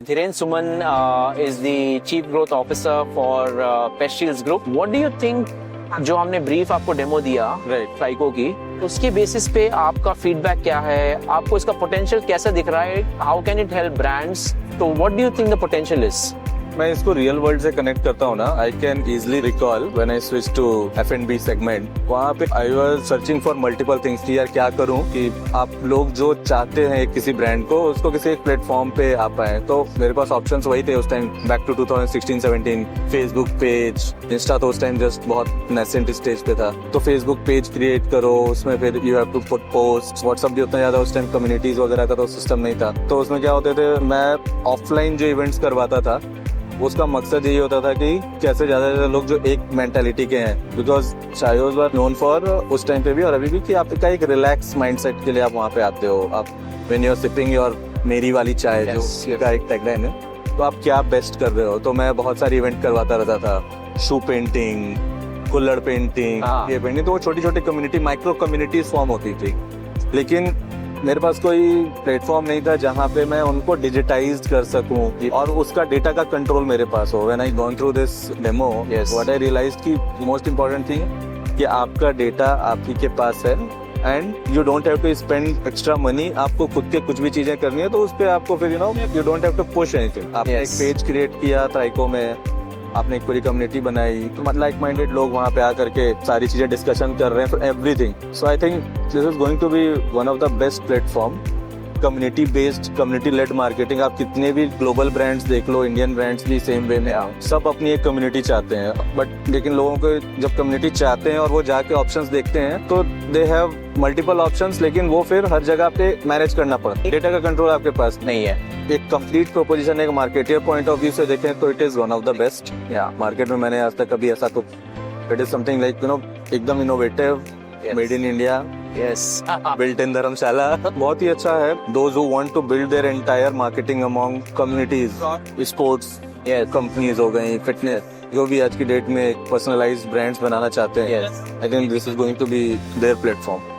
Dhiren Suman is the Chief Growth Officer for Pestil's Group. What do you think? जो हमने brief आपको demo दिया tricho की, उसके बेसिस पे आपका फीडबैक क्या है? आपको इसका पोटेंशियल कैसा दिख रहा है? How can it help brands? तो what do you think the potential is? मैं इसको रियल वर्ल्ड से कनेक्ट करता हूँ ना, I can easily recall when I switch to F&B segment. वहाँ पे I was searching for multiple things कि यार क्या करूँ कि आप लोग जो चाहते हैं किसी ब्रांड को, उसको किसी एक प्लेटफॉर्म पे आ पाए। तो मेरे पास ऑप्शंस वही थे उस time, back to 2016-17। Facebook page, Insta तो उस टाइम जस्ट बहुत नेसेंट स्टेज पे था। तो फेसबुक पेज क्रिएट करो, उसमें फिर you have to put post. WhatsApp भी उतना ज्यादा उस टाइम कम्युनिटीज वगैरह का तो सिस्टम नहीं था। तो उसमें क्या होते थे, मैं ऑफलाइन जो इवेंट्स करवाता था उसका मकसद यही होता था कि कैसे ज्यादा से ज्यादा लोग जो एक मेंटालिटी के हैं, because Chaayos were known for उस टाइम पे भी और अभी भी कि आपका एक रिलैक्स माइंडसेट के लिए आप वहाँ पे आते हो। आप when you are sipping your मेरी वाली चाय, जो का एक टैगलाइन है, तो आप क्या बेस्ट कर रहे हो। तो मैं बहुत सारी इवेंट करवाता रहता था, शू पेंटिंग, कुल्हड़ पेंटिंग, ये पेंटिंग। तो वो छोटी छोटी कम्युनिटी, माइक्रो कम्युनिटीज फॉर्म होती थी, लेकिन मेरे पास कोई प्लेटफॉर्म नहीं था जहाँ पे मैं उनको डिजिटाइज कर सकूं और उसका डेटा का कंट्रोल मेरे पास हो। When I gone through this demo, what I realised कि मोस्ट इंपॉर्टेंट थिंग कि आपका डेटा आप ही के पास है and you don't have to spend extra money. आपको खुद के कुछ भी चीजें करनी है तो उस पे आपको फिर you don't have to push anything. आपने एक पेज क्रिएट किया ट्राइको में, आपने एक पूरी कम्युनिटी बनाई, तो लाइक माइंडेड लोग वहाँ पे आकर के सारी चीजें डिस्कशन कर रहे हैं for everything. So I think this is going to be one of the best platform. Community based, community led marketing. आप कितने भी ग्लोबल ब्रांड्स देख लो, इंडियन ब्रांड्स भी सेम वे में, सब अपनी एक कम्युनिटी चाहते हैं। बट लेकिन लोगों को जब कम्युनिटी चाहते हैं और वो जाके ऑप्शंस देखते हैं तो दे हैव मल्टीपल ऑप्शंस, लेकिन वो फिर हर जगह पे मैनेज करना पड़ता है। डेटा का कंट्रोल आपके पास नहीं है। एक कंप्लीट प्रोपोजिशन एक मार्केटियर पॉइंट ऑफ व्यू से देखें तो it is one of the best. Market में मैंने आज तक कभी ऐसा कुछ, इट इज समथिंग लाइक एकदम innovative, made in India, built in धर्मशाला। बहुत ही अच्छा है। Those who want to build their entire marketing among communities, sports companies हो गई, fitness, जो भी आज की डेट में पर्सनलाइज्ड ब्रांड्स बनाना चाहते हैं, I think this is going to be their platform.